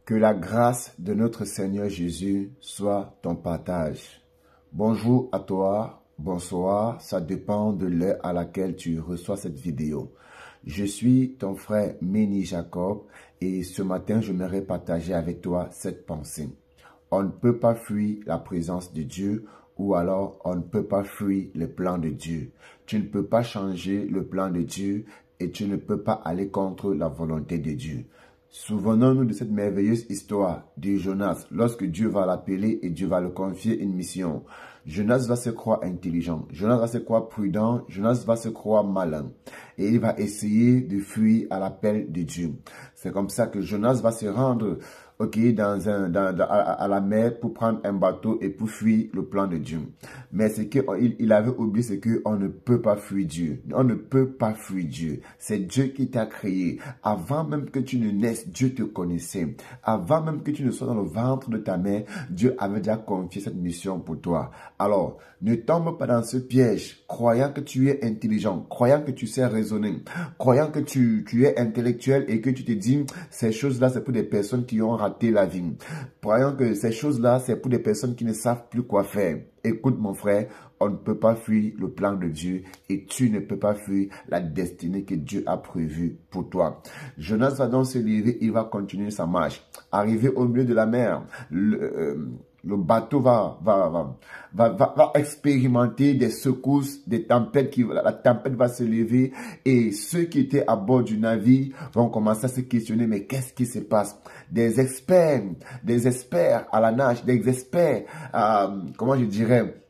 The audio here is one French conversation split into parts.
Que la grâce de notre Seigneur Jésus soit ton partage. Bonjour à toi, bonsoir, ça dépend de l'heure à laquelle tu reçois cette vidéo. Je suis ton frère Méni Jacob et ce matin, j'aimerais partager avec toi cette pensée. On ne peut pas fuir la présence de Dieu ou alors on ne peut pas fuir le plan de Dieu. Tu ne peux pas changer le plan de Dieu et tu ne peux pas aller contre la volonté de Dieu. Souvenons-nous de cette merveilleuse histoire de Jonas lorsque Dieu va l'appeler et Dieu va le confier une mission. Jonas va se croire intelligent, Jonas va se croire prudent, Jonas va se croire malin et il va essayer de fuir à l'appel de Dieu. C'est comme ça que Jonas va se rendre à la mer pour prendre un bateau et pour fuir le plan de Dieu. Mais ce qu'il avait oublié, c'est qu'on ne peut pas fuir Dieu. On ne peut pas fuir Dieu. C'est Dieu qui t'a créé. Avant même que tu ne naisses, Dieu te connaissait. Avant même que tu ne sois dans le ventre de ta mère, Dieu avait déjà confié cette mission pour toi. Alors, ne tombe pas dans ce piège, croyant que tu es intelligent, croyant que tu sais raisonner, croyant que tu es intellectuel et que tu te dis, ces choses-là, c'est pour des personnes qui ont raté la vie. Croyant que ces choses-là, c'est pour des personnes qui ne savent plus quoi faire. Écoute mon frère, on ne peut pas fuir le plan de Dieu et tu ne peux pas fuir la destinée que Dieu a prévue pour toi. Jonas va donc se lever, il va continuer sa marche. Arrivé au milieu de la mer, le bateau va expérimenter des secousses, des tempêtes, la tempête va se lever et ceux qui étaient à bord du navire vont commencer à se questionner, mais qu'est-ce qui se passe? Des experts à la nage, des experts, comment je dirais,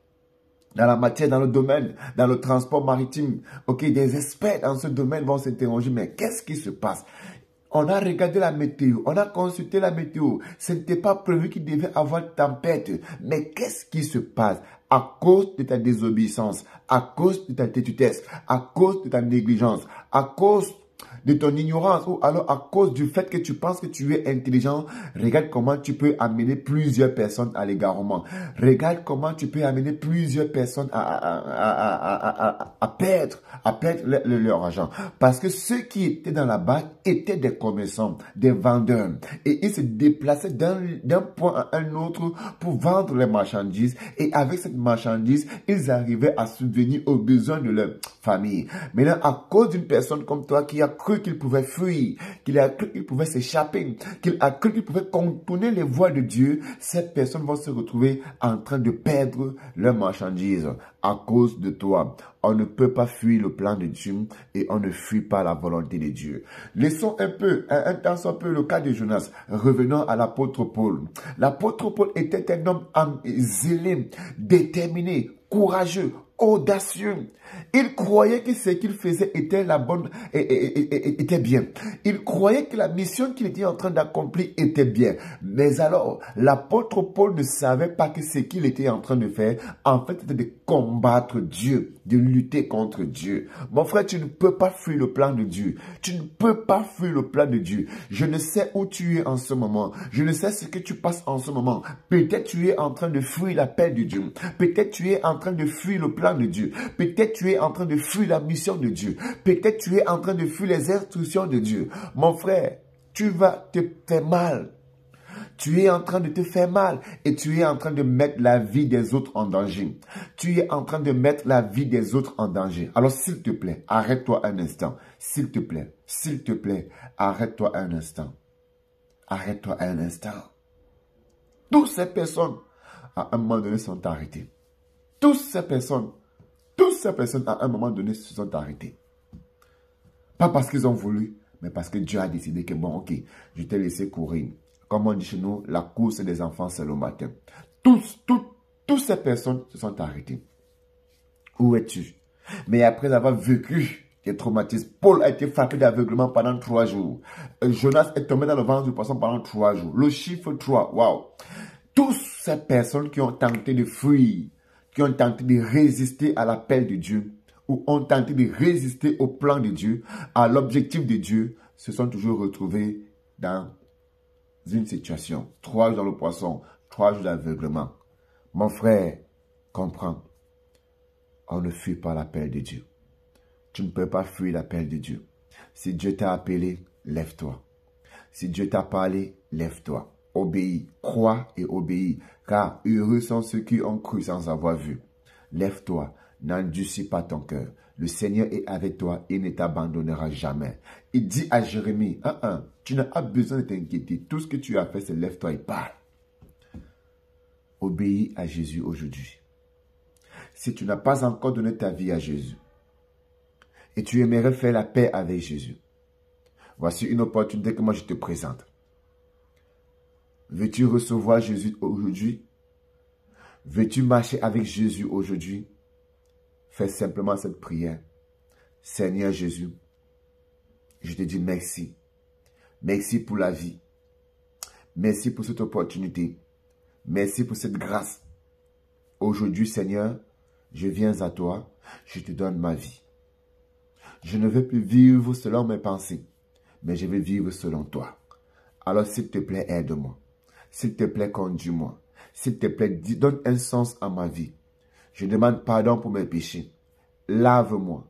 dans la matière, dans le domaine, dans le transport maritime. Ok, des experts dans ce domaine vont s'interroger, mais qu'est-ce qui se passe? On a regardé la météo, on a consulté la météo. Ce n'était pas prévu qu'il devait avoir de tempête. Mais qu'est-ce qui se passe? À cause de ta désobéissance, à cause de ta tétutesse, à cause de ta négligence, à cause de ton ignorance ou alors à cause du fait que tu penses que tu es intelligent, regarde comment tu peux amener plusieurs personnes à l'égarement. Regarde comment tu peux amener plusieurs personnes à perdre leur argent. Parce que ceux qui étaient dans la barque étaient des commerçants, des vendeurs. Et ils se déplaçaient d'un point à un autre pour vendre les marchandises. Et avec cette marchandise, ils arrivaient à subvenir aux besoins de leur famille. Maintenant, à cause d'une personne comme toi qui a cru qu'il pouvait fuir, qu'il a cru qu'il pouvait s'échapper, qu'il a cru qu'il pouvait contourner les voies de Dieu, cette personne va se retrouver en train de perdre leur marchandise à cause de toi. On ne peut pas fuir le plan de Dieu et on ne fuit pas la volonté de Dieu. Laissons un temps soit peu le cas de Jonas. Revenons à l'apôtre Paul. L'apôtre Paul était un homme zélé, déterminé, courageux, audacieux. Il croyait que ce qu'il faisait était était bien. Il croyait que la mission qu'il était en train d'accomplir était bien. Mais alors, l'apôtre Paul ne savait pas que ce qu'il était en train de faire, en fait, c'était de combattre Dieu, de lutter contre Dieu. Mon frère, tu ne peux pas fuir le plan de Dieu. Tu ne peux pas fuir le plan de Dieu. Je ne sais où tu es en ce moment. Je ne sais ce que tu passes en ce moment. Peut-être tu es en train de fuir l'appel de Dieu. Peut-être tu es en train de fuir le plan de Dieu. Peut-être tu es en train de fuir la mission de Dieu. Peut-être tu es en train de fuir les instructions de Dieu. Mon frère, tu vas te faire mal. Tu es en train de te faire mal et tu es en train de mettre la vie des autres en danger. Tu es en train de mettre la vie des autres en danger. Alors s'il te plaît, arrête-toi un instant. S'il te plaît, arrête-toi un instant. Arrête-toi un instant. Toutes ces personnes, à un moment donné, sont arrêtées. Toutes ces personnes, à un moment donné, se sont arrêtées. Pas parce qu'ils ont voulu, mais parce que Dieu a décidé que bon, ok, je t'ai laissé courir. Comme on dit chez nous, la course des enfants, c'est le matin. Toutes ces personnes se sont arrêtées. Où es-tu? Mais après avoir vécu des traumatismes, Paul a été frappé d'aveuglement pendant 3 jours. Jonas est tombé dans le ventre du poisson pendant 3 jours. Le chiffre 3, waouh! Toutes ces personnes qui ont tenté de fuir, qui ont tenté de résister à l'appel de Dieu, ou ont tenté de résister au plan de Dieu, à l'objectif de Dieu, se sont toujours retrouvés dans une situation. 3 jours dans le poisson, 3 jours d'aveuglement. Mon frère, comprends, on ne fuit pas l'appel de Dieu. Tu ne peux pas fuir l'appel de Dieu. Si Dieu t'a appelé, lève-toi. Si Dieu t'a parlé, lève-toi. Obéis, crois et obéis, car heureux sont ceux qui ont cru sans avoir vu. Lève-toi, n'endurcis pas ton cœur. Le Seigneur est avec toi, il ne t'abandonnera jamais. Il dit à Jérémie, tu n'as pas besoin de t'inquiéter. Tout ce que tu as fait, c'est lève-toi et parle. Obéis à Jésus aujourd'hui. Si tu n'as pas encore donné ta vie à Jésus et tu aimerais faire la paix avec Jésus, voici une opportunité que moi je te présente. Veux-tu recevoir Jésus aujourd'hui? Veux-tu marcher avec Jésus aujourd'hui? Fais simplement cette prière. Seigneur Jésus, je te dis merci. Merci pour la vie. Merci pour cette opportunité. Merci pour cette grâce. Aujourd'hui, Seigneur, je viens à toi. Je te donne ma vie. Je ne veux plus vivre selon mes pensées, mais je veux vivre selon toi. Alors, s'il te plaît, aide-moi. S'il te plaît, conduis-moi. S'il te plaît, donne un sens à ma vie. Je demande pardon pour mes péchés. Lave-moi,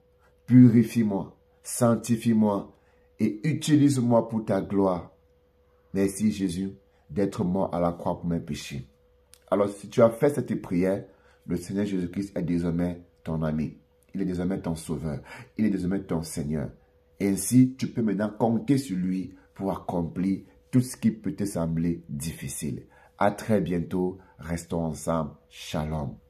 purifie-moi, sanctifie-moi et utilise-moi pour ta gloire. Merci Jésus d'être mort à la croix pour mes péchés. Alors si tu as fait cette prière, le Seigneur Jésus-Christ est désormais ton ami. Il est désormais ton sauveur. Il est désormais ton Seigneur. Ainsi, tu peux maintenant compter sur lui pour accomplir tout ce qui peut te sembler difficile. À très bientôt. Restons ensemble. Shalom.